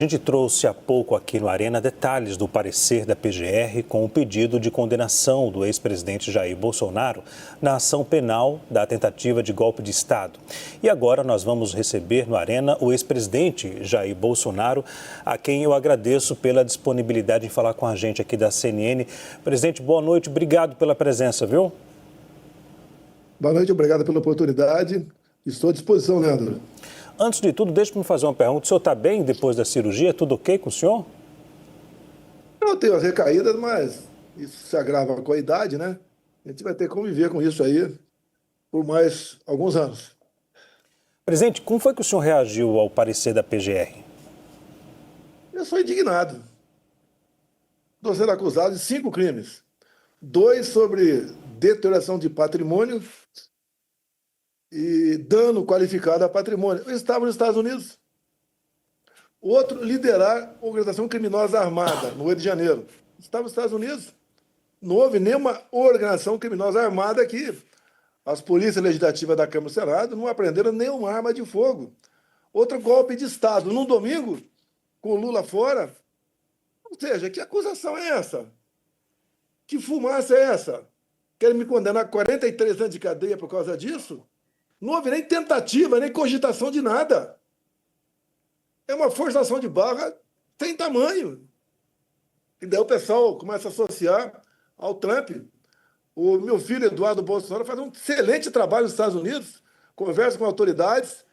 A gente trouxe há pouco aqui no Arena detalhes do parecer da PGR com o pedido de condenação do ex-presidente Jair Bolsonaro na ação penal da tentativa de golpe de Estado. E agora nós vamos receber no Arena o ex-presidente Jair Bolsonaro, a quem eu agradeço pela disponibilidade em falar com a gente aqui da CNN. Presidente, boa noite, obrigado pela presença, viu? Boa noite, obrigado pela oportunidade. Estou à disposição, Leandro. Antes de tudo, deixe-me fazer uma pergunta. O senhor está bem depois da cirurgia? Tudo ok com o senhor? Eu tenho as recaídas, mas isso se agrava com a idade, né? A gente vai ter que conviver com isso aí por mais alguns anos. Presidente, como foi que o senhor reagiu ao parecer da PGR? Eu sou indignado. Estou sendo acusado de 5 crimes. 2 sobre deterioração de patrimônio e dano qualificado a patrimônio. Eu estava nos Estados Unidos. Outro, liderar organização criminosa armada, no Rio de Janeiro. Estava nos Estados Unidos. Não houve nenhuma organização criminosa armada aqui. As polícias legislativas da Câmara e do Senado não apreenderam nenhuma arma de fogo. Outro golpe de Estado, num domingo, com Lula fora. Ou seja, que acusação é essa? Que fumaça é essa? Querem me condenar a 43 anos de cadeia por causa disso? Não houve nem tentativa, nem cogitação de nada. É uma forçação de barra sem tamanho. E daí o pessoal começa a associar ao Trump. O meu filho, Eduardo Bolsonaro, faz um excelente trabalho nos Estados Unidos, conversa com autoridades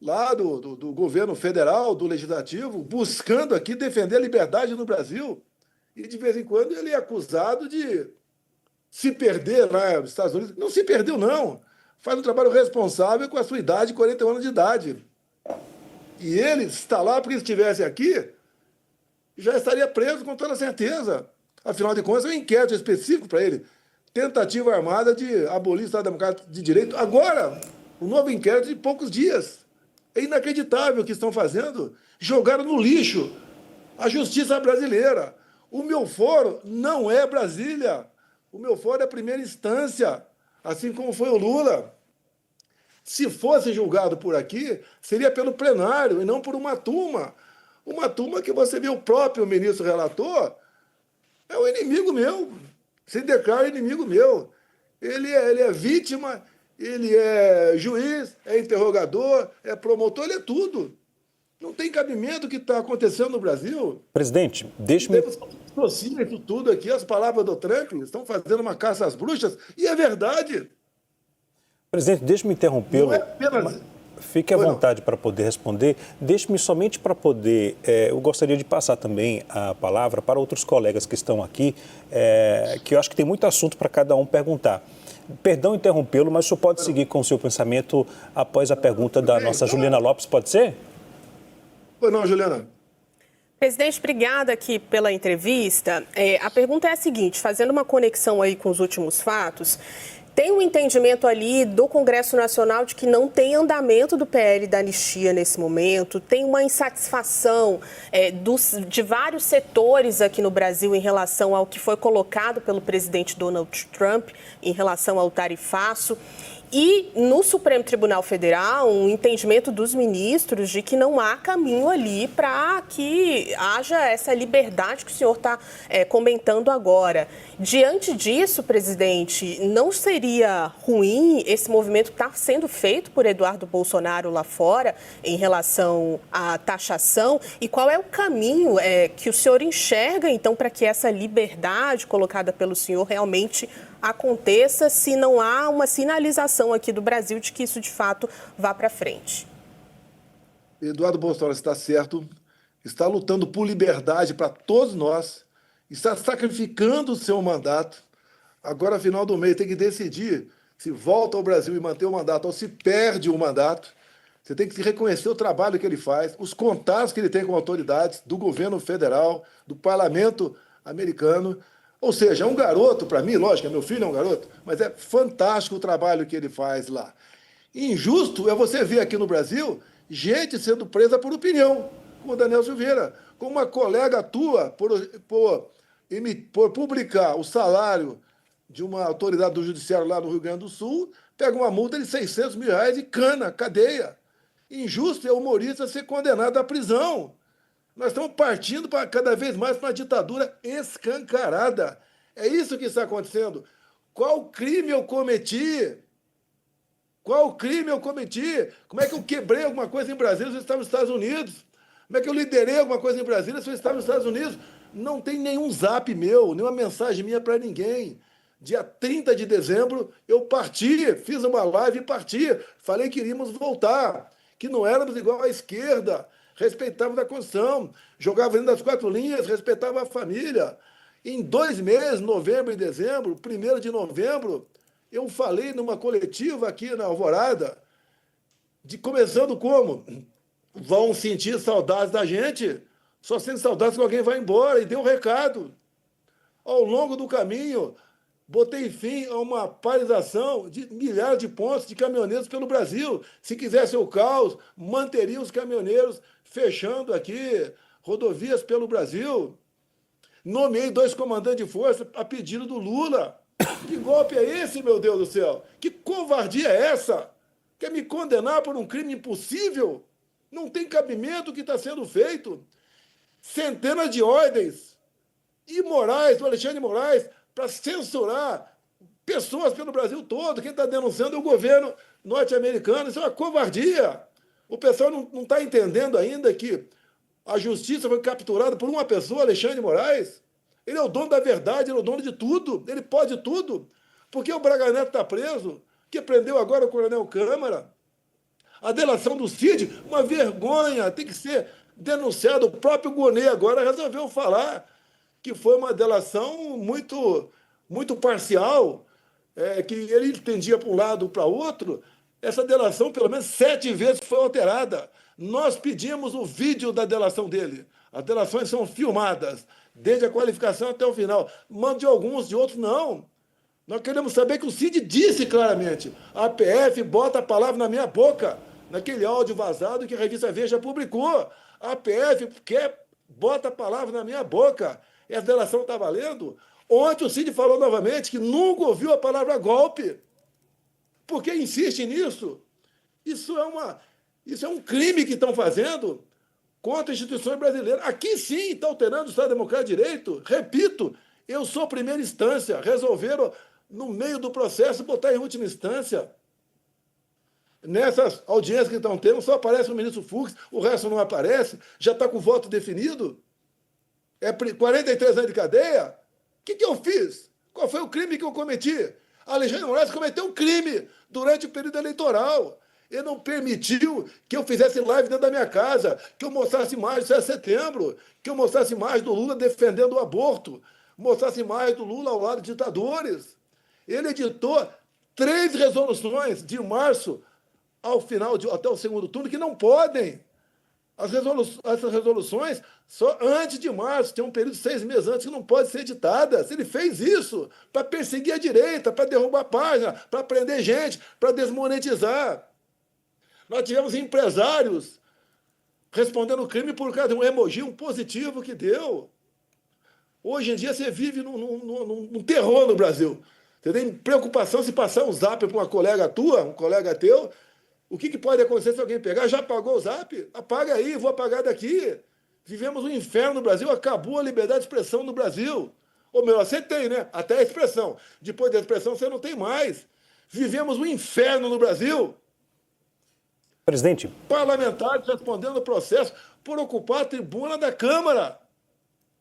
lá do governo federal, do legislativo, buscando aqui defender a liberdade no Brasil. E, de vez em quando, ele é acusado de se perder lá nos Estados Unidos. Não se perdeu, não. Faz um trabalho responsável com a sua idade, 41 anos de idade. E ele está lá porque se estivesse aqui, já estaria preso com toda certeza. Afinal de contas, é um inquérito específico para ele. Tentativa armada de abolir o Estado Democrático de Direito. Agora, um novo inquérito de poucos dias. É inacreditável o que estão fazendo. Jogaram no lixo a justiça brasileira. O meu foro não é Brasília. O meu foro é a primeira instância, assim como foi o Lula. Se fosse julgado por aqui, seria pelo plenário e não por uma turma. Uma turma que você vê o próprio ministro relator, é o inimigo meu. Se declara inimigo meu. Ele é vítima, ele é juiz, é interrogador, é promotor, ele é tudo. Não tem cabimento o que está acontecendo no Brasil. Presidente, deixe-me... Associam isso tudo aqui, as palavras do Trump, estão fazendo uma caça às bruxas, e é verdade. Presidente, deixe-me interrompê-lo. Não é apenas... Fique à vontade para poder responder. Deixe-me somente para poder... eu gostaria de passar também a palavra para outros colegas que estão aqui, que eu acho que tem muito assunto para cada um perguntar. Perdão interrompê-lo, mas o senhor pode seguir com o seu pensamento após a pergunta da nossa Juliana Lopes, pode ser? Pois não, Juliana. Presidente, obrigada aqui pela entrevista. A pergunta é a seguinte, fazendo uma conexão aí com os últimos fatos, tem um entendimento ali do Congresso Nacional de que não tem andamento do PL da anistia nesse momento, tem uma insatisfação de vários setores aqui no Brasil em relação ao que foi colocado pelo presidente Donald Trump em relação ao tarifaço. E no Supremo Tribunal Federal, um entendimento dos ministros de que não há caminho ali para que haja essa liberdade que o senhor está comentando agora. Diante disso, presidente, não seria ruim esse movimento que está sendo feito por Eduardo Bolsonaro lá fora em relação à taxação? E qual é o caminho que o senhor enxerga, então, para que essa liberdade colocada pelo senhor realmente aconteça, se não há uma sinalização aqui do Brasil de que isso de fato vá para frente? Eduardo Bolsonaro está certo, está lutando por liberdade para todos nós, está sacrificando o seu mandato. Agora, no final do mês, tem que decidir se volta ao Brasil e manter o mandato ou se perde o mandato. Você tem que reconhecer o trabalho que ele faz, os contatos que ele tem com autoridades do governo federal, do parlamento americano. Ou seja, é um garoto, para mim, lógico, meu filho é um garoto, mas é fantástico o trabalho que ele faz lá. Injusto é você ver aqui no Brasil gente sendo presa por opinião, como o Daniel Silveira, como uma colega tua por publicar o salário de uma autoridade do judiciário lá no Rio Grande do Sul, pega uma multa de R$600 mil e cana, cadeia. Injusto é o humorista ser condenado à prisão. Nós estamos partindo para cada vez mais para uma ditadura escancarada. É isso que está acontecendo. Qual crime eu cometi? Qual crime eu cometi? Como é que eu quebrei alguma coisa em Brasília se eu estava nos Estados Unidos? Como é que eu liderei alguma coisa em Brasília se eu estava nos Estados Unidos? Não tem nenhum zap meu, nenhuma mensagem minha para ninguém. Dia 30 de dezembro, eu parti, fiz uma live e parti. Falei que iríamos voltar, que não éramos igual à esquerda, respeitávamos a Constituição, jogava dentro das 4 linhas, respeitava a família. Em 2 meses, novembro e dezembro, 1º de novembro, eu falei numa coletiva aqui na Alvorada, começando como? Vão sentir saudades da gente, só sentem saudades quando alguém vai embora, e dei um recado. Ao longo do caminho, botei fim a uma paralisação de milhares de pontos de caminhoneiros pelo Brasil. Se quisesse o caos, manteria os caminhoneiros fechando aqui rodovias pelo Brasil. Nomeei 2 comandantes de força a pedido do Lula. Que golpe é esse, meu Deus do céu? Que covardia é essa? Quer me condenar por um crime impossível? Não tem cabimento o que está sendo feito. Centenas de ordens imorais do Alexandre de Moraes para censurar pessoas pelo Brasil todo. Quem está denunciando é o governo norte-americano. Isso é uma covardia. O pessoal não está entendendo ainda que a justiça foi capturada por uma pessoa, Alexandre de Moraes. Ele é o dono da verdade, ele é o dono de tudo, ele pode tudo. Por que o Braga Neto está preso? Que prendeu agora o Coronel Câmara? A delação do Cid, uma vergonha, tem que ser denunciado. O próprio Gonê agora resolveu falar que foi uma delação muito parcial, que ele entendia para um lado ou para outro. Essa delação, pelo menos 7 vezes, foi alterada. Nós pedimos o vídeo da delação dele. As delações são filmadas, desde a qualificação até o final. Mando de alguns, de outros não. Nós queremos saber que o Cid disse claramente: a PF bota a palavra na minha boca, naquele áudio vazado que a revista Veja publicou. A PF bota a palavra na minha boca. Essa delação está valendo? Ontem o Cid falou novamente que nunca ouviu a palavra golpe. Por que insiste nisso? Isso é um crime que estão fazendo contra instituições brasileiras. Aqui sim está alterando o Estado Democrático de Direito. Repito, eu sou primeira instância. Resolveram, no meio do processo, botar em última instância. Nessas audiências que estão tendo, só aparece o ministro Fux, o resto não aparece. Já está com o voto definido. É 43 anos de cadeia? O que eu fiz? Qual foi o crime que eu cometi? Alexandre de Moraes cometeu um crime durante o período eleitoral. Ele não permitiu que eu fizesse live dentro da minha casa, que eu mostrasse imagens do 7 de setembro, que eu mostrasse imagens do Lula defendendo o aborto, mostrasse imagens do Lula ao lado de ditadores. Ele editou 3 resoluções de março ao final, até o segundo turno, que não podem. Essas resoluções, só antes de março, tem um período de 6 meses antes que não pode ser editadas. Ele fez isso para perseguir a direita, para derrubar a página, para prender gente, para desmonetizar. Nós tivemos empresários respondendo crime por causa de um emoji, um positivo que deu. Hoje em dia você vive num terror no Brasil. Você tem preocupação se passar um zap para uma colega tua, um colega teu. O que pode acontecer se alguém pegar? Já apagou o zap? Apaga aí, vou apagar daqui. Vivemos um inferno no Brasil, acabou a liberdade de expressão no Brasil. Ou melhor, você tem, né? Até a expressão. Depois da expressão você não tem mais. Vivemos um inferno no Brasil. Presidente. Parlamentares respondendo o processo por ocupar a tribuna da Câmara.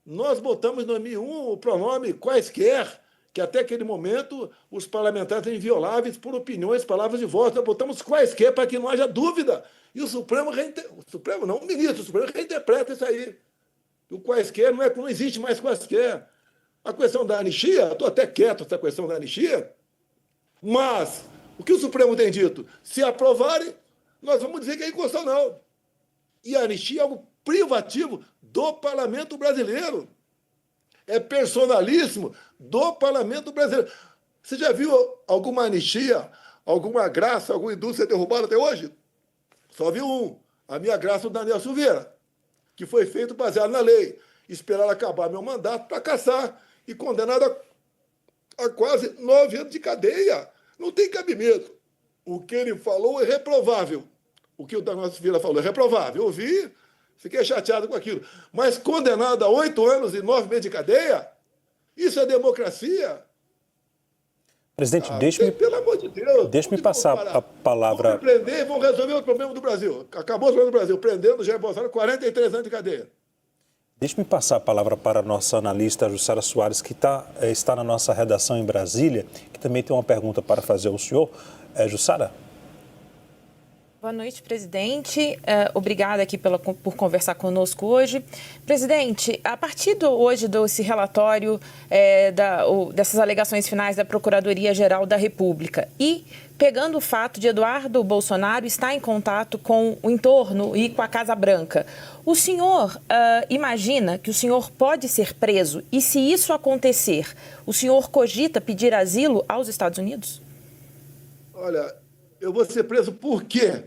Nós botamos em 2001 o pronome quaisquer, que até aquele momento os parlamentares eram invioláveis por opiniões, palavras de voto. Nós botamos quaisquer para que não haja dúvida. E o Supremo, o ministro do Supremo reinterpreta isso aí. O quaisquer não existe mais quaisquer. A questão da anistia, estou até quieto essa questão da anistia, mas o que o Supremo tem dito? Se aprovarem, nós vamos dizer que é inconstitucional. E a anistia é algo privativo do parlamento brasileiro. É personalíssimo do parlamento brasileiro. Você já viu alguma anistia, alguma graça, alguma indústria derrubada até hoje? Só vi a minha graça do Daniel Silveira, que foi feito baseado na lei. Esperar acabar meu mandato para caçar e condenado a quase 9 anos de cadeia. Não tem cabimento. O que ele falou é reprovável. O que o Daniel Silveira falou é reprovável. Eu ouvi, Fiquei chateado com aquilo. Mas condenado a 8 anos e 9 meses de cadeia, isso é democracia? Presidente, Pelo amor de Deus. deixe-me passar a palavra. Vão prender e vão resolver o problema do Brasil. Acabou o problema do Brasil, prendendo Jair Bolsonaro 43 anos de cadeia. Deixe-me passar a palavra para a nossa analista Jussara Soares, que está na nossa redação em Brasília, que também tem uma pergunta para fazer ao senhor. Jussara? Boa noite, presidente. Obrigada aqui por conversar conosco hoje. Presidente, a partir hoje desse relatório dessas alegações finais da Procuradoria-Geral da República e pegando o fato de Eduardo Bolsonaro estar em contato com o entorno e com a Casa Branca, o senhor imagina que o senhor pode ser preso e, se isso acontecer, o senhor cogita pedir asilo aos Estados Unidos? Olha, eu vou ser preso por quê?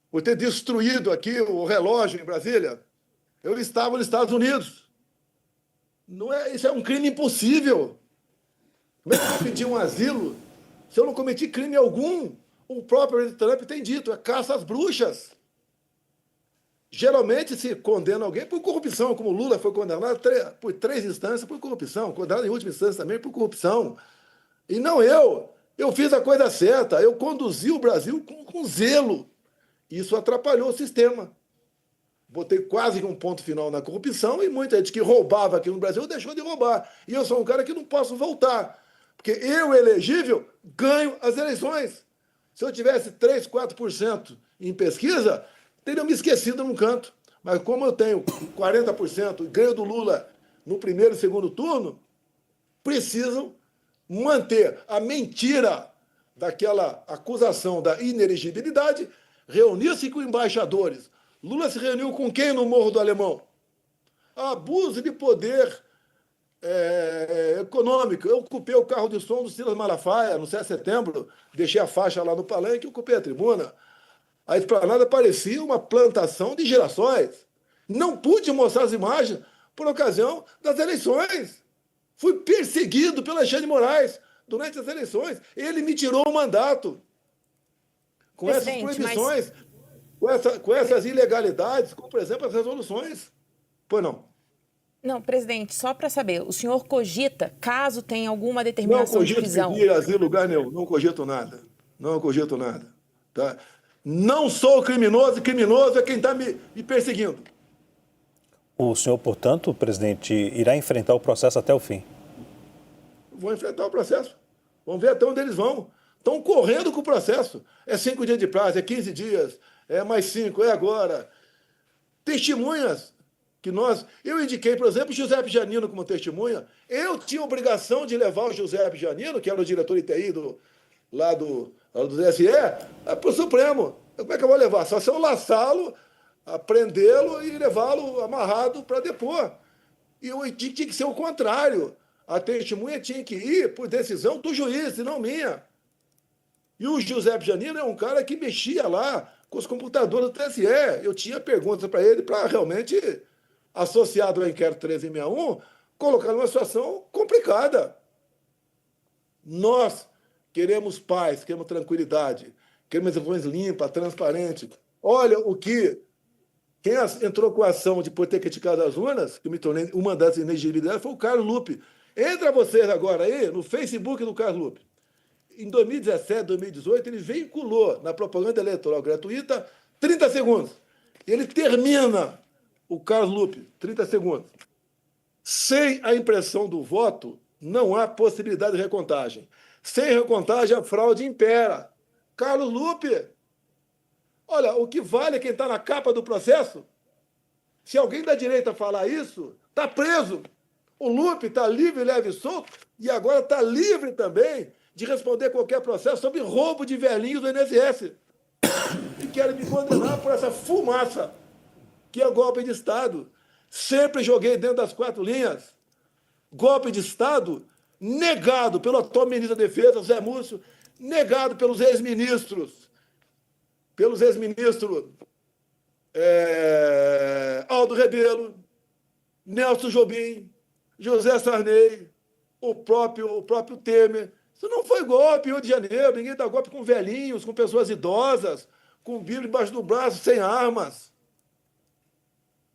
Por ter destruído aqui o relógio em Brasília? Eu estava nos Estados Unidos. Isso é um crime impossível. Como é que eu vou pedir um asilo se eu não cometi crime algum? O próprio Trump tem dito, é caça às bruxas. Geralmente se condena alguém por corrupção, como Lula foi condenado por 3 instâncias por corrupção, condenado em última instância também por corrupção. E não eu. Eu fiz a coisa certa, eu conduzi o Brasil com zelo. Isso atrapalhou o sistema. Botei quase um ponto final na corrupção e muita gente que roubava aqui no Brasil deixou de roubar. E eu sou um cara que não posso voltar. Porque eu, elegível, ganho as eleições. Se eu tivesse 3, 4% em pesquisa, teriam me esquecido num canto. Mas como eu tenho 40% e ganho do Lula no primeiro e segundo turno, precisam manter a mentira daquela acusação da inelegibilidade, reunir-se com embaixadores. Lula se reuniu com quem no Morro do Alemão? Abuso de poder econômico. Eu ocupei o carro de som do Silas Malafaia no 7 de setembro, deixei a faixa lá no palanque e ocupei a tribuna. A esplanada parecia uma plantação de girassóis. Não pude mostrar as imagens por ocasião das eleições. Fui perseguido pelo Alexandre de Moraes durante as eleições. Ele me tirou o mandato. Com essas proibições, com essas ilegalidades, como, por exemplo, as resoluções. Pois não. Não, presidente, só para saber, o senhor cogita, caso tenha alguma determinação de prisão? Não cogito pedir asilo em lugar nenhum. Não cogito nada. Não cogito nada. Tá? Não sou criminoso, e criminoso é quem está me perseguindo. O senhor, portanto, presidente, irá enfrentar o processo até o fim? Vou enfrentar o processo. Vamos ver até onde eles vão. Estão correndo com o processo. É 5 dias de prazo, é 15 dias, é mais 5, é agora. Testemunhas que eu indiquei, por exemplo, Giuseppe Giannino como testemunha. Eu tinha obrigação de levar o Giuseppe Giannino, que era o diretor ITI lá do TSE, para o Supremo. Como é que eu vou levar? Só se eu laçá-lo, prendê-lo e levá-lo amarrado para depor. E tinha que ser o contrário. A testemunha tinha que ir por decisão do juiz, e não minha. E o Giuseppe Giannino é um cara que mexia lá com os computadores do TSE. Eu tinha perguntas para ele para realmente, associado ao inquérito 1361, colocar numa situação complicada. Nós queremos paz, queremos tranquilidade, queremos eleições limpas, transparentes. Olha o que quem entrou com a ação de por ter criticado as urnas, que eu me tornei uma das inegibilidades, foi o Carlos Lupe. Entra vocês agora aí no Facebook do Carlos Lupe. Em 2017, 2018, ele veiculou na propaganda eleitoral gratuita 30 segundos. Ele termina, o Carlos Lupe, 30 segundos. Sem a impressão do voto, não há possibilidade de recontagem. Sem recontagem, a fraude impera. Carlos Lupe, olha, o que vale é quem está na capa do processo. Se alguém da direita falar isso, está preso. O Lupe está livre, leve e solto, e agora está livre também de responder qualquer processo sobre roubo de velhinhos do INSS. E querem me condenar por essa fumaça, que é golpe de Estado. Sempre joguei dentro das 4 linhas. Golpe de Estado negado pelo atual ministro da Defesa, Zé Múcio, negado pelos ex-ministros. Aldo Rebelo, Nelson Jobim, José Sarney, o próprio Temer. Isso não foi golpe em Rio de Janeiro. Ninguém dá golpe com velhinhos, com pessoas idosas, com Bíblia embaixo do braço, sem armas.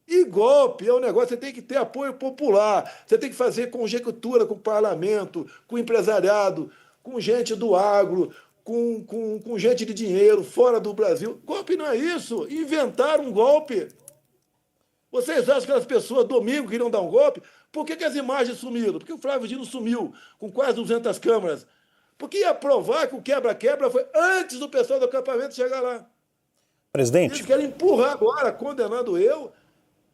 E golpe é um negócio, você tem que ter apoio popular, você tem que fazer conjectura com o parlamento, com o empresariado, com gente do agro, com gente de dinheiro fora do Brasil. Golpe não é isso. Inventaram um golpe. Vocês acham que as pessoas domingo queriam dar um golpe? Por que as imagens sumiram? Porque o Flávio Dino sumiu com quase 200 câmeras. Porque ia provar que o quebra-quebra foi antes do pessoal do acampamento chegar lá. Presidente. Eles querem empurrar agora, condenando eu,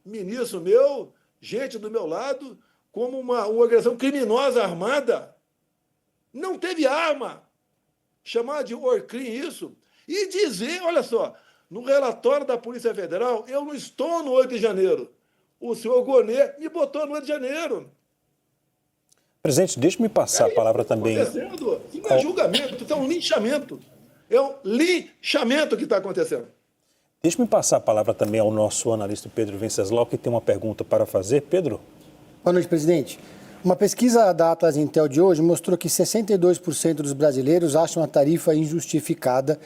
ministro meu, gente do meu lado, como uma organização criminosa armada. Não teve arma. Chamar de Orcrim isso. E dizer, olha só, no relatório da Polícia Federal, eu não estou no 8 de janeiro. O senhor Gonê me botou no 8 de janeiro. Presidente, deixe-me passar a palavra também. Isso não é julgamento, isso é um linchamento. É um linchamento que está acontecendo. Deixe-me passar a palavra também ao nosso analista Pedro Venceslau, que tem uma pergunta para fazer. Pedro? Boa noite, presidente. Uma pesquisa da Atlas Intel de hoje mostrou que 62% dos brasileiros acham a tarifa injustificada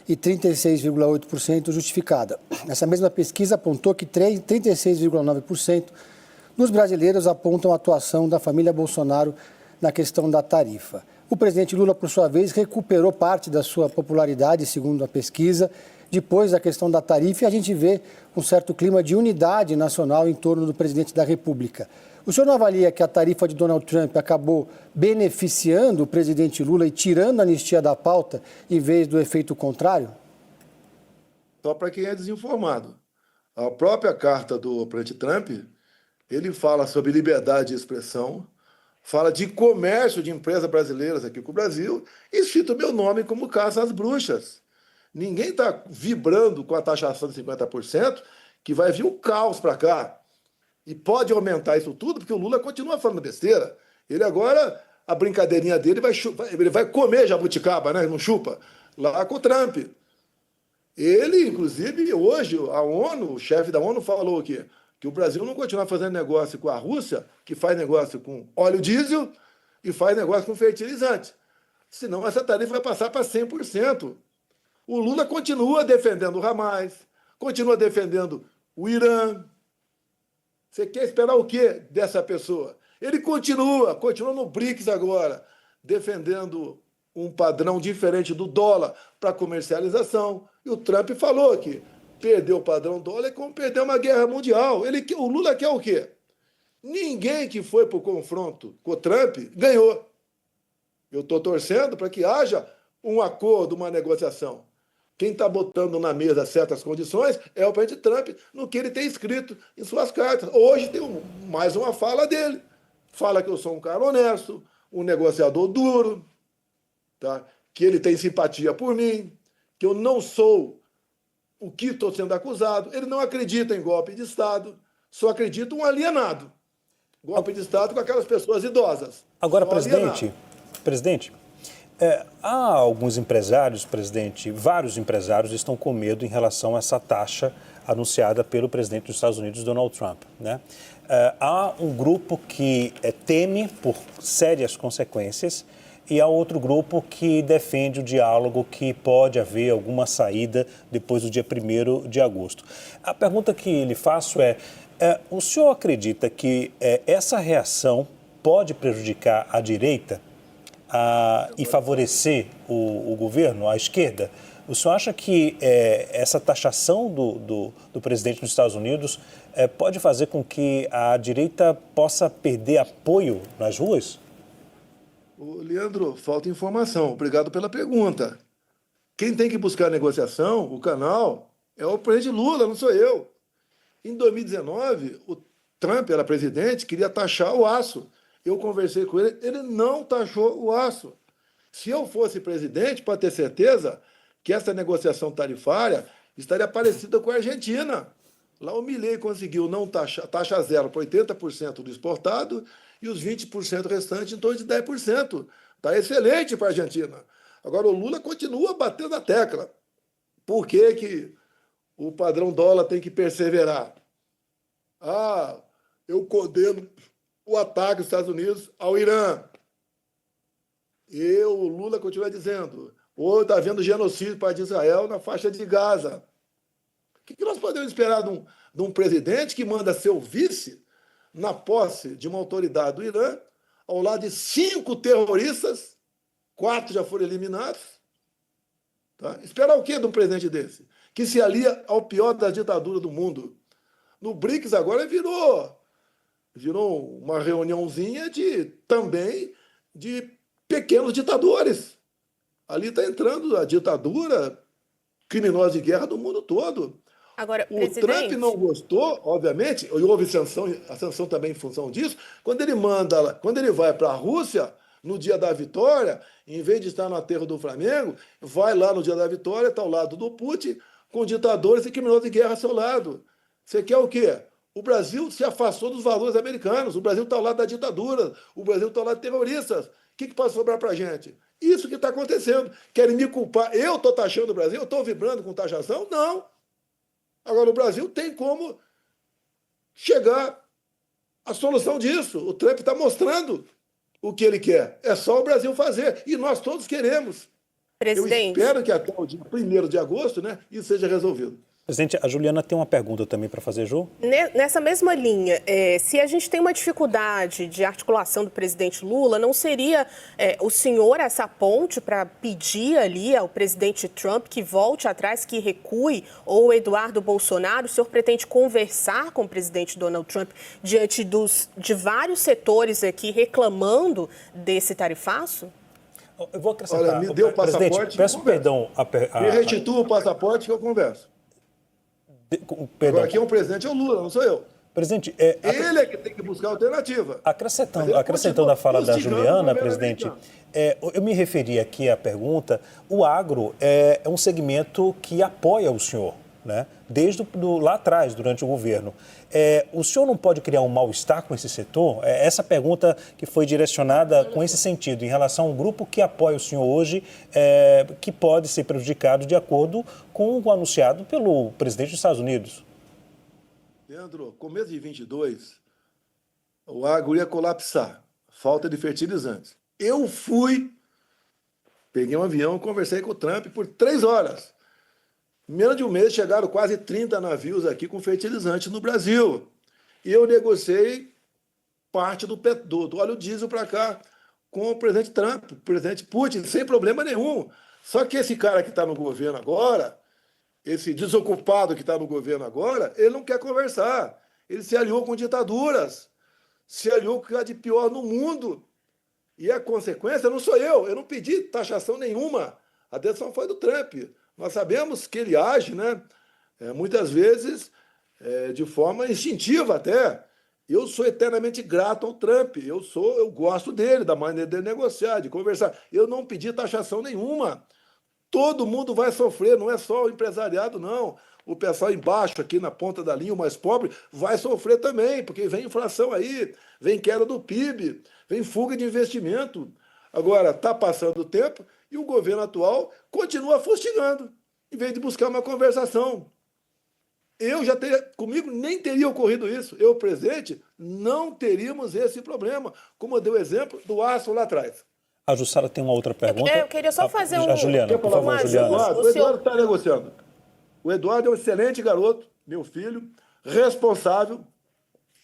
e 36,8% justificada. Essa mesma pesquisa apontou que 36,9% dos brasileiros apontam a atuação da família Bolsonaro na questão da tarifa. O presidente Lula, por sua vez, recuperou parte da sua popularidade, segundo a pesquisa, depois da questão da tarifa, e a gente vê um certo clima de unidade nacional em torno do presidente da República. O senhor não avalia que a tarifa de Donald Trump acabou beneficiando o presidente Lula e tirando a anistia da pauta, em vez do efeito contrário? Só para quem é desinformado. A própria carta do presidente Trump, ele fala sobre liberdade de expressão, fala de comércio de empresas brasileiras aqui com o Brasil e cita o meu nome como caça às bruxas. Ninguém está vibrando com a taxação de 50%, que vai vir um caos para cá. E pode aumentar isso tudo, porque o Lula continua falando besteira. Ele agora, a brincadeirinha dele, ele vai comer jabuticaba, né? Não chupa, lá com o Trump. Ele, inclusive, hoje, a ONU, o chefe da ONU falou que o Brasil não continua fazendo negócio com a Rússia, que faz negócio com óleo diesel e faz negócio com fertilizante. Senão essa tarifa vai passar para 100%. O Lula continua defendendo o Hamas, continua defendendo o Irã. Você quer esperar o quê dessa pessoa? Ele continua no BRICS agora, defendendo um padrão diferente do dólar para comercialização. E o Trump falou que perder o padrão dólar é como perder uma guerra mundial. O Lula quer o quê? Ninguém que foi para o confronto com o Trump ganhou. Eu estou torcendo para que haja um acordo, uma negociação. Quem está botando na mesa certas condições é o presidente Trump, no que ele tem escrito em suas cartas. Hoje tem mais uma fala dele. Fala que eu sou um cara honesto, um negociador duro, tá? Que ele tem simpatia por mim, que eu não sou o que estou sendo acusado. Ele não acredita em golpe de Estado, só acredita um alienado. Golpe de Estado com aquelas pessoas idosas. Agora, presidente, há alguns empresários, presidente, vários empresários estão com medo em relação a essa taxa anunciada pelo presidente dos Estados Unidos, Donald Trump, né? Há um grupo que teme por sérias consequências e há outro grupo que defende o diálogo, que pode haver alguma saída depois do dia 1º de agosto. A pergunta que lhe faço o senhor acredita que essa reação pode prejudicar a direita e favorecer o governo, a esquerda? O senhor acha que essa taxação do presidente dos Estados Unidos pode fazer com que a direita possa perder apoio nas ruas? Leandro, falta informação. Obrigado pela pergunta. Quem tem que buscar a negociação, o canal, é o presidente Lula, não sou eu. Em 2019, o Trump era presidente, queria taxar o aço. Eu conversei com ele, ele não taxou o aço. Se eu fosse presidente, para ter certeza que essa negociação tarifária estaria parecida com a Argentina. Lá o Milei conseguiu não taxa zero para 80% do exportado e os 20% restantes em torno de 10%. Está excelente para a Argentina. Agora, o Lula continua batendo na tecla. Por que o padrão dólar tem que perseverar? Eu condeno o ataque dos Estados Unidos ao Irã. O Lula continua dizendo, está havendo genocídio para Israel na faixa de Gaza. O que nós podemos esperar de um presidente que manda seu vice na posse de uma autoridade do Irã, ao lado de 5 terroristas, 4 já foram eliminados? Tá? Esperar o quê de um presidente desse? Que se alia ao pior das ditaduras do mundo. No BRICS agora virou uma reuniãozinha também de pequenos ditadores. Ali está entrando a ditadura criminosa de guerra do mundo todo. Agora, o presidente... Trump não gostou, obviamente, e houve a sanção também em função disso, quando ele vai para a Rússia, no dia da vitória, em vez de estar no aterro do Flamengo, vai lá no dia da vitória, está ao lado do Putin, com ditadores e criminosos de guerra ao seu lado. Você quer o quê? O Brasil se afastou dos valores americanos, o Brasil está ao lado da ditadura, o Brasil está ao lado de terroristas. O que pode sobrar para a gente? Isso que está acontecendo. Querem me culpar. Eu estou taxando o Brasil? Eu estou vibrando com taxação? Não. Agora, o Brasil tem como chegar à solução disso. O Trump está mostrando o que ele quer. É só o Brasil fazer. E nós todos queremos. Presidente. Eu espero que até o dia 1º de agosto, né, isso seja resolvido. Presidente, a Juliana tem uma pergunta também para fazer, Ju. Nessa mesma linha, se a gente tem uma dificuldade de articulação do presidente Lula, não seria o senhor essa ponte para pedir ali ao presidente Trump que volte atrás, que recue, ou o Eduardo Bolsonaro? O senhor pretende conversar com o presidente Donald Trump diante de vários setores aqui reclamando desse tarifaço? Eu vou acrescentar. Olha, me dê o passaporte. Presidente, peço perdão. Me restitua o passaporte que eu converso. Perdão. Agora, quem é o presidente é o Lula, não sou eu. Presidente, ele é que tem que buscar alternativa. Acrescentando a fala da Juliana, presidente, eu me referi aqui à pergunta, o agro é um segmento que apoia o senhor, né? Desde lá atrás, durante o governo. O senhor não pode criar um mal-estar com esse setor? Essa pergunta que foi direcionada com esse sentido, em relação a um grupo que apoia o senhor hoje, que pode ser prejudicado de acordo com o anunciado pelo presidente dos Estados Unidos. Leandro, começo de 22, o agro ia colapsar, falta de fertilizantes. Eu peguei um avião, conversei com o Trump por 3 horas. Em menos de um mês chegaram quase 30 navios aqui com fertilizante no Brasil. E eu negociei parte do óleo diesel para cá com o presidente Trump, o presidente Putin, sem problema nenhum. Só que esse cara que está no governo agora, esse desocupado que está no governo agora, ele não quer conversar. Ele se aliou com ditaduras, se aliou com o que há de pior no mundo. E a consequência não sou eu não pedi taxação nenhuma. A decisão foi do Trump. Nós sabemos que ele age, né? Muitas vezes de forma instintiva até. Eu sou eternamente grato ao Trump. Eu gosto dele, da maneira dele negociar, de conversar. Eu não pedi taxação nenhuma. Todo mundo vai sofrer, não é só o empresariado, não. O pessoal embaixo, aqui na ponta da linha, o mais pobre, vai sofrer também, porque vem inflação aí, vem queda do PIB, vem fuga de investimento. Agora, está passando o tempo e o governo atual continua fustigando, em vez de buscar uma conversação. Comigo nem teria ocorrido isso. Eu, presidente, não teríamos esse problema, como eu dei o exemplo do aço lá atrás. A Jussara tem uma outra pergunta. Eu queria só fazer A Juliana, por favor, Juliana. O Eduardo está negociando. O Eduardo é um excelente garoto, meu filho, responsável,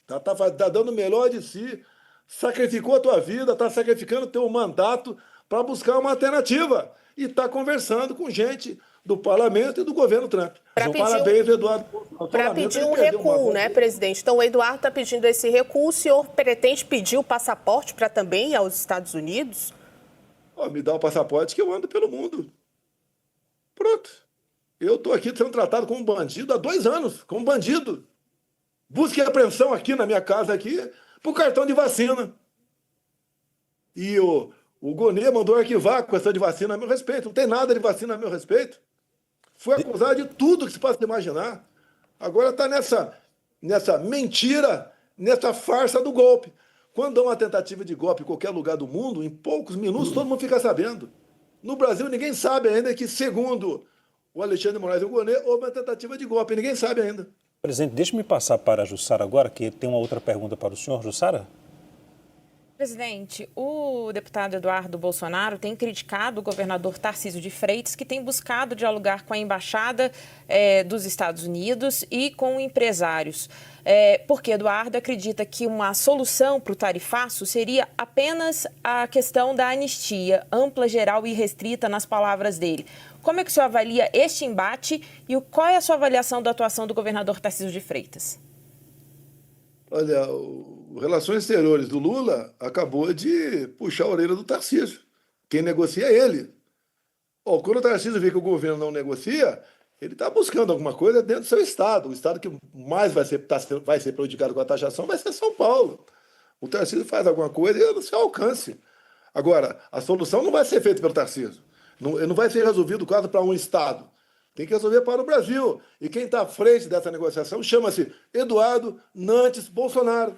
tá dando o melhor de si, sacrificou a tua vida, está sacrificando o teu mandato para buscar uma alternativa. E está conversando com gente do parlamento e do governo Trump. Parabéns, Eduardo. Para pedir um recuo, né, presidente? Então, o Eduardo está pedindo esse recuo. O senhor pretende pedir o passaporte para também ir aos Estados Unidos? Me dá o passaporte que eu ando pelo mundo. Pronto. Eu estou aqui sendo tratado como bandido há 2 anos, como bandido. Busca e apreensão aqui na minha casa aqui por cartão de vacina. E o Gonê mandou arquivar a questão de vacina a meu respeito. Não tem nada de vacina a meu respeito. Foi acusado de tudo que se possa imaginar. Agora está nessa mentira, nessa farsa do golpe. Quando há uma tentativa de golpe em qualquer lugar do mundo, em poucos minutos todo mundo fica sabendo. No Brasil, ninguém sabe ainda que, segundo o Alexandre de Moraes e o Gonê, houve uma tentativa de golpe. Ninguém sabe ainda. Presidente, deixe-me passar para a Jussara agora, que tem uma outra pergunta para o senhor. Jussara? Presidente, o deputado Eduardo Bolsonaro tem criticado o governador Tarcísio de Freitas, que tem buscado dialogar com a embaixada dos Estados Unidos e com empresários. Porque Eduardo acredita que uma solução para o tarifaço seria apenas a questão da anistia ampla, geral e restrita, nas palavras dele. Como é que o senhor avalia este embate e qual é a sua avaliação da atuação do governador Tarcísio de Freitas? Olha, o Relações Exteriores do Lula acabou de puxar a orelha do Tarcísio. Quem negocia é ele. Quando o Tarcísio vê que o governo não negocia, ele está buscando alguma coisa dentro do seu estado. O estado que mais vai ser prejudicado com a taxação vai ser São Paulo. O Tarcísio faz alguma coisa e é no seu alcance. Agora, a solução não vai ser feita pelo Tarcísio. Não vai ser resolvido o caso para um estado. Tem que resolver para o Brasil. E quem está à frente dessa negociação chama-se Eduardo Nantes Bolsonaro.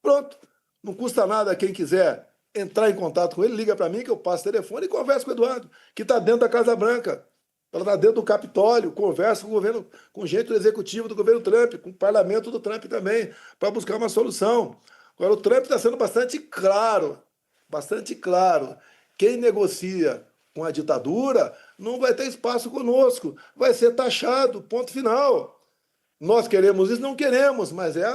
Pronto. Não custa nada quem quiser entrar em contato com ele, liga para mim que eu passo o telefone e converso com o Eduardo, que está dentro da Casa Branca. Ela está dentro do Capitólio, conversa com o governo, com gente do executivo do governo Trump, com o parlamento do Trump também, para buscar uma solução. Agora, o Trump está sendo bastante claro. Quem negocia com a ditadura não vai ter espaço conosco, vai ser taxado, ponto final. Nós queremos isso? Não queremos, mas é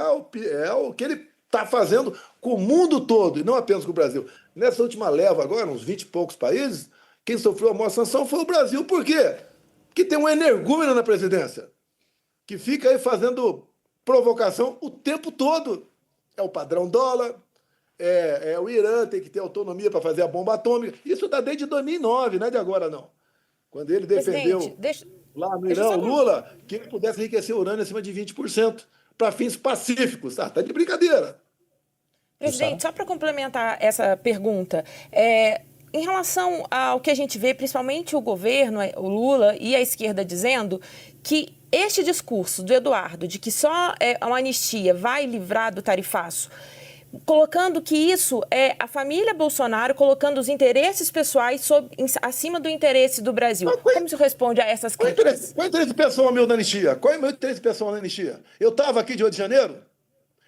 o que ele está fazendo com o mundo todo, e não apenas com o Brasil. Nessa última leva agora, uns 20 e poucos países, quem sofreu a maior sanção foi o Brasil. Por quê? Porque tem um energúmeno na presidência, que fica aí fazendo provocação o tempo todo. É o padrão dólar, o Irã tem que ter autonomia para fazer a bomba atômica. Isso está desde 2009, não é de agora, não. Quando ele defendeu lá no Irã, o Lula, que ele pudesse enriquecer urânio acima de 20%, para fins pacíficos. Tá de brincadeira. Presidente, só para complementar essa pergunta, em relação ao que a gente vê, principalmente o governo, o Lula e a esquerda dizendo que este discurso do Eduardo de que só uma anistia vai livrar do tarifaço, colocando que isso é a família Bolsonaro colocando os interesses pessoais acima do interesse do Brasil. Como se responde a essas críticas? Qual é o interesse pessoal meu na anistia? Qual é o meu interesse pessoal na anistia? Eu estava aqui de Rio de Janeiro?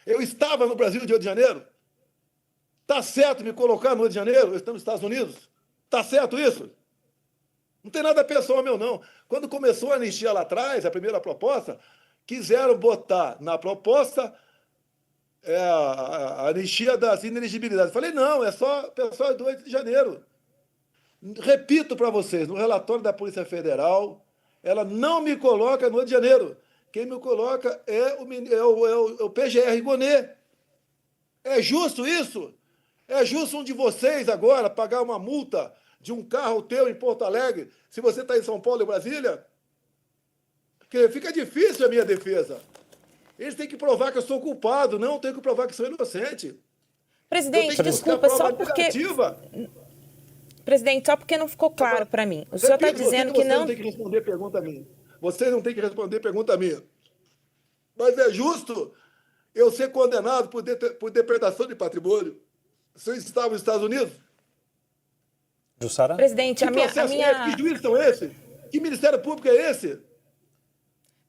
Eu estava no Brasil de Rio de Janeiro? Está certo me colocar no Rio de Janeiro? Eu estou nos Estados Unidos? Está certo isso? Não tem nada pessoal meu, não. Quando começou a anistia lá atrás, a primeira proposta, quiseram botar na proposta a anistia das inelegibilidades. Falei, não, é só pessoal do 8 de janeiro. Repito para vocês, no relatório da Polícia Federal, ela não me coloca no Rio de Janeiro. Quem me coloca é o PGR Gonê. É justo isso? É justo um de vocês agora pagar uma multa de um carro teu em Porto Alegre, se você está em São Paulo e Brasília? Porque fica difícil a minha defesa. Eles têm que provar que eu sou culpado, não tenho que provar que sou inocente. Presidente, desculpa, só porque... Presidente, só porque não ficou claro para mim. O senhor está dizendo que não... Você não tem que responder pergunta a mim. Você não tem que responder pergunta a mim. Mas é justo eu ser condenado por depredação de patrimônio se eu estava nos Estados Unidos? Jussara? Presidente, Que juízes são esses? Que Ministério Público é esse?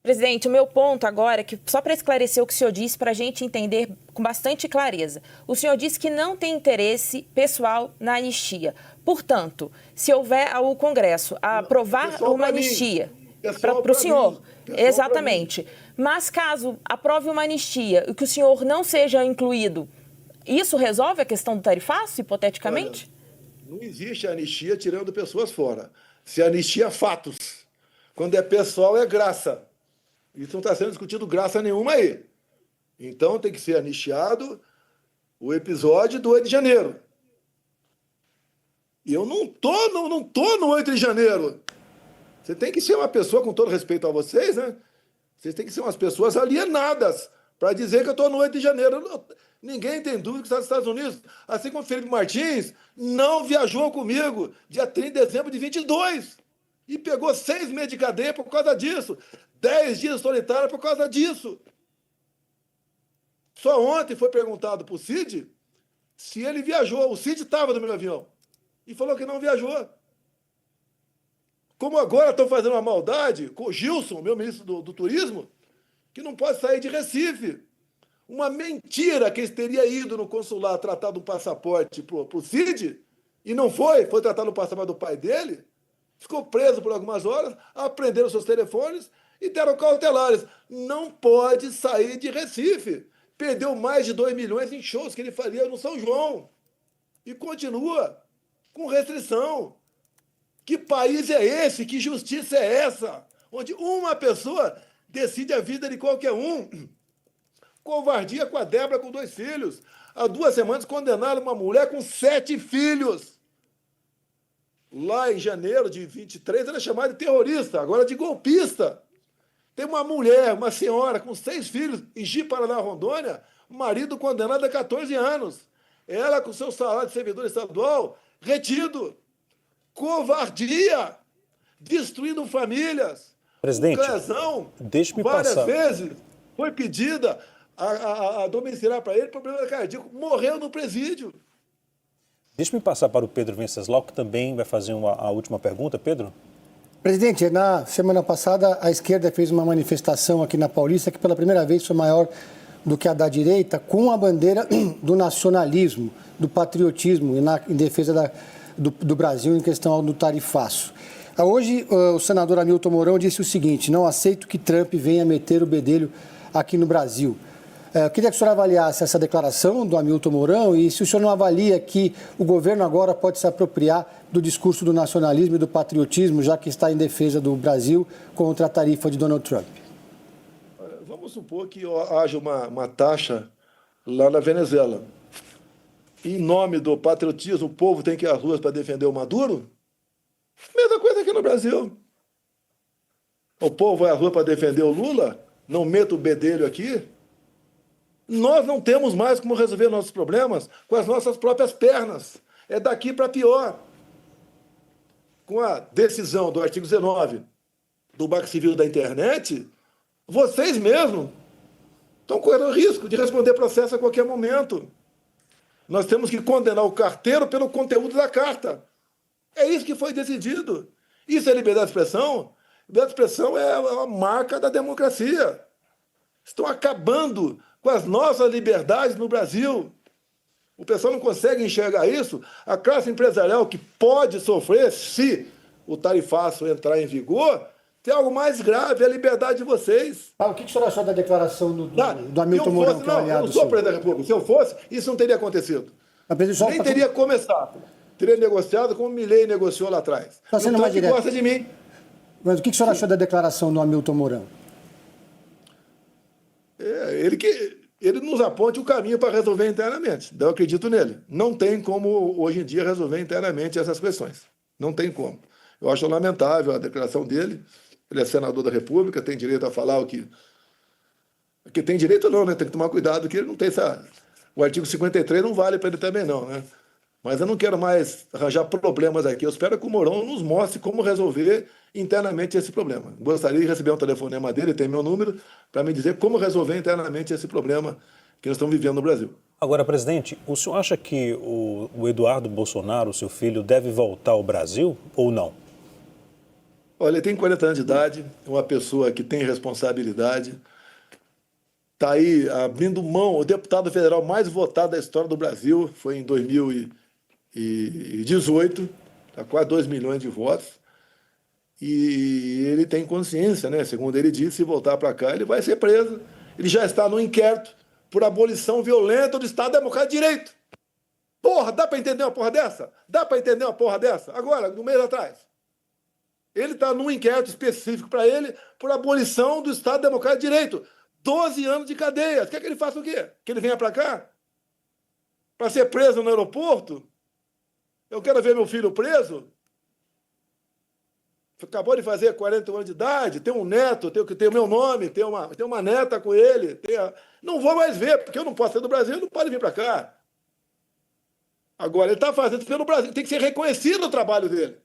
Presidente, o meu ponto agora é que, só para esclarecer o que o senhor disse, para a gente entender com bastante clareza, o senhor disse que não tem interesse pessoal na anistia. Portanto, se houver o Congresso a aprovar uma anistia para o senhor, exatamente, mas caso aprove uma anistia e que o senhor não seja incluído, isso resolve a questão do tarifaço, hipoteticamente? Olha, não existe anistia tirando pessoas fora. Se anistia fatos. Quando é pessoal, é graça. Isso não está sendo discutido graça nenhuma aí. Então tem que ser anistiado o episódio do 8 de janeiro. E eu não tô no 8 de janeiro. Você tem que ser uma pessoa, com todo respeito a vocês, né? Vocês têm que ser umas pessoas alienadas para dizer que eu estou no 8 de janeiro. Ninguém tem dúvida que está nos Estados Unidos. Assim como o Felipe Martins não viajou comigo dia 30 de dezembro de 22 e pegou 6 meses de cadeia por causa disso. 10 dias solitário por causa disso. Só ontem foi perguntado para o Cid se ele viajou. O Cid estava no meu avião e falou que não viajou. Como agora estão fazendo uma maldade com o Gilson, meu ministro do Turismo, que não pode sair de Recife. Uma mentira que ele teria ido no consulado tratar do passaporte para o Cid, e não foi tratar no passaporte do pai dele, ficou preso por algumas horas, apreenderam seus telefones e deram cautelares. Não pode sair de Recife. Perdeu mais de 2 milhões em shows que ele faria no São João. E continua com restrição. Que país é esse? Que justiça é essa? Onde uma pessoa decide a vida de qualquer um. Covardia com a Débora com 2 filhos. Há 2 semanas condenaram uma mulher com 7 filhos. Lá em janeiro de 23, ela é chamada de terrorista, agora de golpista. Tem uma mulher, uma senhora com 6 filhos, em Ji-Paraná, Rondônia, o marido condenado a 14 anos. Ela com seu salário de servidor estadual retido. Covardia, destruindo famílias. Presidente, deixe-me várias vezes foi pedida a domiciliar para ele problema cardíaco. Morreu no presídio. Deixe-me passar para o Pedro Venceslau, que também vai fazer a última pergunta. Pedro? Presidente, na semana passada a esquerda fez uma manifestação aqui na Paulista que pela primeira vez foi maior do que a da direita, com a bandeira do nacionalismo, do patriotismo em defesa do Brasil em questão do tarifaço. Hoje o senador Hamilton Mourão disse o seguinte: não aceito que Trump venha meter o bedelho aqui no Brasil. Eu queria que o senhor avaliasse essa declaração do Hamilton Mourão e se o senhor não avalia que o governo agora pode se apropriar do discurso do nacionalismo e do patriotismo, já que está em defesa do Brasil contra a tarifa de Donald Trump. Vamos supor que haja uma taxa lá na Venezuela. Em nome do patriotismo, o povo tem que ir às ruas para defender o Maduro? Mesma coisa aqui no Brasil. O povo vai à rua para defender o Lula? Não meta o bedelho aqui? Nós não temos mais como resolver nossos problemas com as nossas próprias pernas. É daqui para pior. Com a decisão do artigo 19 do Marco Civil da Internet, vocês mesmos estão correndo o risco de responder processo a qualquer momento. Nós temos que condenar o carteiro pelo conteúdo da carta. É isso que foi decidido. Isso é liberdade de expressão? Liberdade de expressão é a marca da democracia. Estão acabando com as nossas liberdades no Brasil. O pessoal não consegue enxergar isso. A classe empresarial que pode sofrer se o tarifaço entrar em vigor, tem algo mais grave, é a liberdade de vocês. O que o senhor achou da declaração do Hamilton Mourão, que é um aliado? Eu não sou presidente da República. Se eu fosse, isso não teria acontecido. Nem teria começado. Teria negociado como o Milei negociou lá atrás. Está sendo mais direto. Gosta de mim. Mas o que o senhor achou da declaração do Hamilton Mourão? Ele nos aponte o caminho para resolver internamente. Eu acredito nele. Não tem como, hoje em dia, resolver internamente essas questões. Não tem como. Eu acho lamentável a declaração dele. Ele é senador da República, tem direito a falar o que tem direito não, né? Tem que tomar cuidado que ele não tem essa... O artigo 53 não vale para ele também não, né? Mas eu não quero mais arranjar problemas aqui. Eu espero que o Mourão nos mostre como resolver internamente esse problema. Gostaria de receber um telefonema dele, tem meu número, para me dizer como resolver internamente esse problema que nós estamos vivendo no Brasil. Agora, presidente, o senhor acha que o Eduardo Bolsonaro, seu filho, deve voltar ao Brasil ou não? Olha, ele tem 40 anos de idade, é uma pessoa que tem responsabilidade, está aí abrindo mão. O deputado federal mais votado da história do Brasil foi em 2018, está quase 2 milhões de votos. E ele tem consciência, né? Segundo ele disse, se voltar para cá, ele vai ser preso. Ele já está no inquérito por abolição violenta do Estado Democrático de Direito. Porra, dá para entender uma porra dessa? Dá para entender uma porra dessa? Agora, no mês atrás. Ele está num inquérito específico para ele por abolição do Estado Democrático de Direito. 12 anos de cadeia. Quer que ele faça o quê? Que ele venha para cá? Para ser preso no aeroporto? Eu quero ver meu filho preso? Acabou de fazer 40 anos de idade, tem um neto, tem o meu nome, tem uma neta com ele. Não vou mais ver, porque eu não posso ser do Brasil, não pode vir para cá. Agora, ele está fazendo isso pelo Brasil, tem que ser reconhecido o trabalho dele.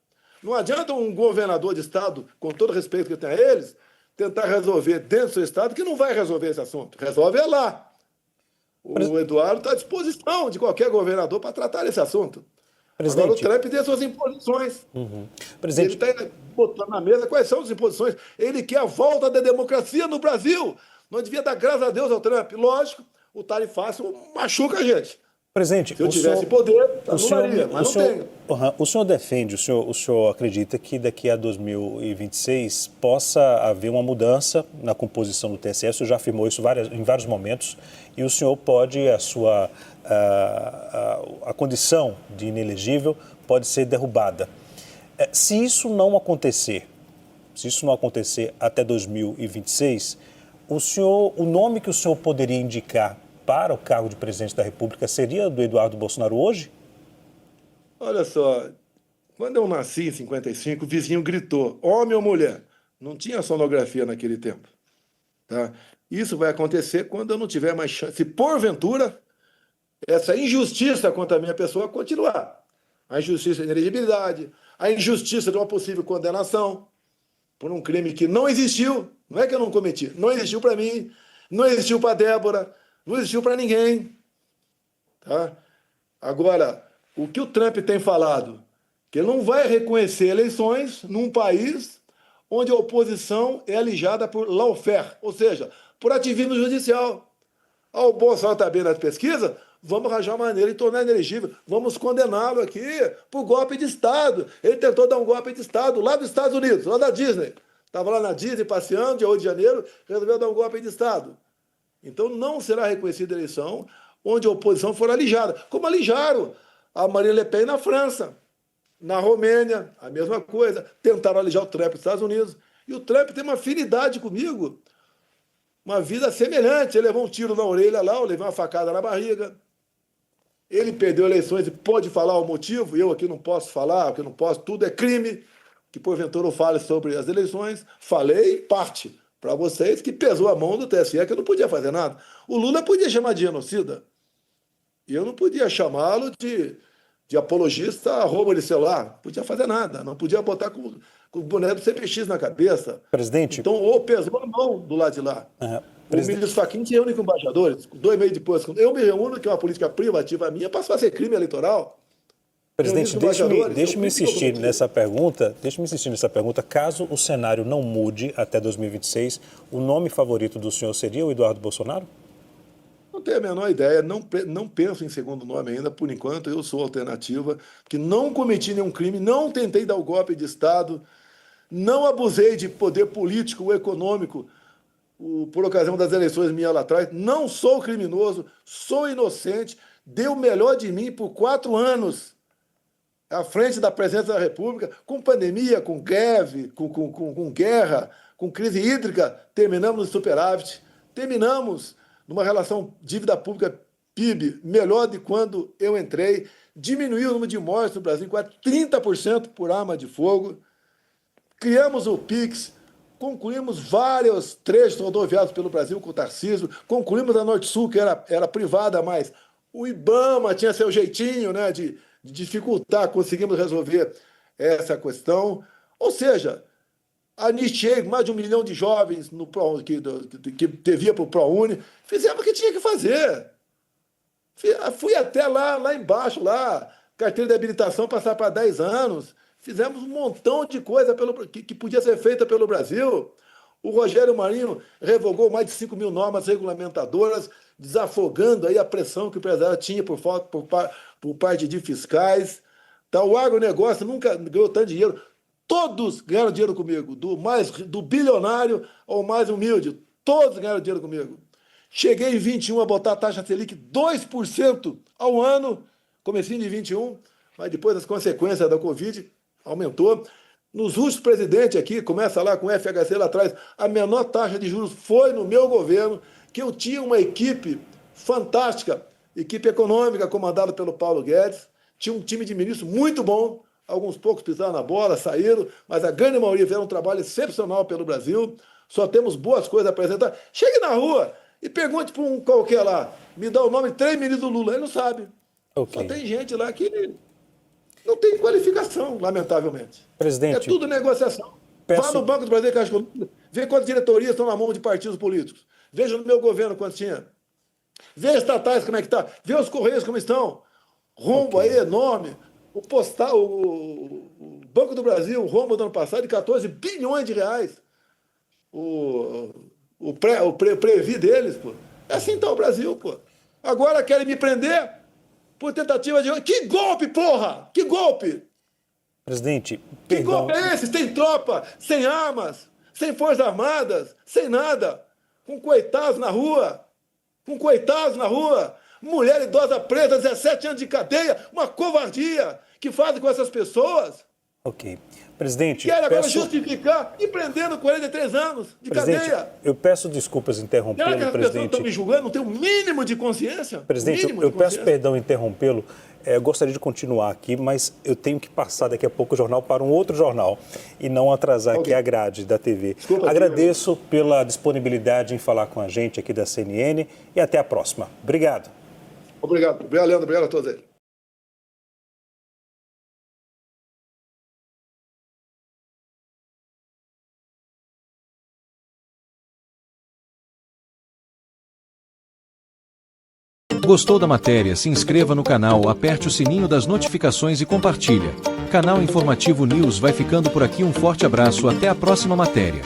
Não adianta um governador de estado, com todo o respeito que eu tenho a eles, tentar resolver dentro do seu estado, que não vai resolver esse assunto. Resolve é lá. O Eduardo está à disposição de qualquer governador para tratar esse assunto. Presidente. Agora o Trump tem as suas imposições. Presidente. Ele está botando na mesa quais são as imposições. Ele quer a volta da democracia no Brasil. Não devia dar graças a Deus ao Trump. Lógico, o tarifácio machuca a gente. Presidente, Se eu tivesse poder, anularia, mas não tenho. O senhor defende, o senhor acredita que daqui a 2026 possa haver uma mudança na composição do TSE? O senhor já afirmou isso em vários momentos e o senhor pode, a condição de inelegível pode ser derrubada. Se isso não acontecer até 2026, o nome que o senhor poderia indicar para o cargo de presidente da República seria do Eduardo Bolsonaro hoje? Olha só, quando eu nasci em 55, o vizinho gritou, homem ou mulher? Não tinha sonografia naquele tempo. Tá? Isso vai acontecer quando eu não tiver mais chance. Se porventura essa injustiça contra a minha pessoa continuar. A injustiça de inelegibilidade, a injustiça de uma possível condenação por um crime que não existiu. Não é que eu não cometi, não existiu para mim, não existiu para Débora, não existiu para ninguém. Tá? Agora, o que o Trump tem falado? Que ele não vai reconhecer eleições num país onde a oposição é alijada por lawfare, ou seja, por ativismo judicial. O Bolsonaro está bem nas pesquisas, vamos arranjar maneira de tornar inelegível, vamos condená-lo aqui por golpe de Estado. Ele tentou dar um golpe de Estado lá dos Estados Unidos, lá da Disney. Estava lá na Disney passeando, dia 8 de janeiro, resolveu dar um golpe de Estado. Então não será reconhecida a eleição onde a oposição for alijada, como alijaram a Marine Le Pen na França, na Romênia, a mesma coisa. Tentaram alijar o Trump nos Estados Unidos. E o Trump tem uma afinidade comigo, uma vida semelhante. Ele levou um tiro na orelha lá, eu levei uma facada na barriga. Ele perdeu eleições e pode falar o motivo, eu aqui não posso falar, porque não posso, tudo é crime, que porventura eu fale sobre as eleições. Falei, parte para vocês, que pesou a mão do TSE, que eu não podia fazer nada. O Lula podia chamar de genocida, e eu não podia chamá-lo de apologista a roubo de celular, podia fazer nada, não podia botar com o boné do CPX na cabeça. Presidente. Então, ou pesou a mão do lado de lá. O ministro Fachin se reúne com embaixadores, 2 meses depois, eu me reúno, que é uma política privativa minha, para fazer crime eleitoral. Presidente, deixe-me insistir nessa pergunta, caso o cenário não mude até 2026, o nome favorito do senhor seria o Eduardo Bolsonaro? Não tenho a menor ideia, não penso em segundo nome ainda, por enquanto eu sou alternativa, que não cometi nenhum crime, não tentei dar o golpe de Estado, não abusei de poder político ou econômico por ocasião das eleições minhas lá atrás, não sou criminoso, sou inocente, dei o melhor de mim por 4 anos à frente da presidência da República, com pandemia, com greve, com guerra, com crise hídrica, terminamos no superávit, terminamos numa relação dívida pública PIB melhor de quando eu entrei, diminuiu o número de mortes no Brasil em quase 30% por arma de fogo, criamos o PIX, concluímos vários trechos rodoviários pelo Brasil com o Tarcísio, concluímos a Norte-Sul, que era privada, mas o IBAMA tinha seu jeitinho, né, de dificultar, conseguimos resolver essa questão. Ou seja, anistiei mais de 1 milhão de jovens no que devia para o ProUni, fizemos o que tinha que fazer. Fui até lá embaixo, carteira de habilitação passar para 10 anos, fizemos um montão de coisa que podia ser feita pelo Brasil. O Rogério Marinho revogou mais de 5 mil normas regulamentadoras, desafogando aí a pressão que o empresário tinha por parte de fiscais. Tá, o agronegócio nunca ganhou tanto dinheiro. Todos ganharam dinheiro comigo, do bilionário ao mais humilde. Todos ganharam dinheiro comigo. Cheguei em 21 a botar a taxa Selic 2% ao ano, comecinho de 21, mas depois das consequências da Covid, aumentou. Nos últimos presidentes aqui, começa lá com o FHC lá atrás, a menor taxa de juros foi no meu governo, que eu tinha uma equipe fantástica, equipe econômica comandada pelo Paulo Guedes, tinha um time de ministros muito bom, alguns poucos pisaram na bola, saíram, mas a grande maioria fizeram um trabalho excepcional pelo Brasil, só temos boas coisas a apresentar. Chegue na rua e pergunte para um qualquer lá, me dá o nome de 3 ministros do Lula, ele não sabe. Okay. Só tem gente lá que não tem qualificação, lamentavelmente. Presidente, é tudo negociação. Vá no Banco do Brasil, Caixa Econômica, vê quantas diretorias estão na mão de partidos políticos. Veja no meu governo quantos tinha. Vê as estatais como é que está. Vê os Correios como estão. Rombo aí enorme. O postal, o Banco do Brasil, o rombo do ano passado de 14 bilhões de reais. O Previ deles, pô. É assim está o Brasil, pô. Agora querem me prender por tentativa de... Que golpe, porra! Que golpe! Presidente, Que perdão. golpe é esse? Sem tropa, sem armas, sem forças armadas, sem nada. Com coitados na rua. Com coitados na rua. Mulher idosa presa, 17 anos de cadeia. Uma covardia que fazem com essas pessoas. Ok. Presidente, Querem agora peço... justificar e prendendo 43 anos de Presidente, cadeia. eu peço desculpas Será que interrompê-lo, as pessoas presidente. estão me julgando? Não tem o mínimo de consciência? Presidente, Mínimo eu de peço consciência. perdão em interrompê-lo. Eu gostaria de continuar aqui, mas eu tenho que passar daqui a pouco o jornal para um outro jornal e não atrasar aqui a grade da TV. Desculpa, agradeço pela disponibilidade em falar com a gente aqui da CNN e até a próxima. Obrigado. Obrigado. Obrigado, Leandro. Obrigado a todos aí. Gostou da matéria? Se inscreva no canal, aperte o sininho das notificações e compartilha. Canal Informativo News vai ficando por aqui. Um forte abraço, até a próxima matéria.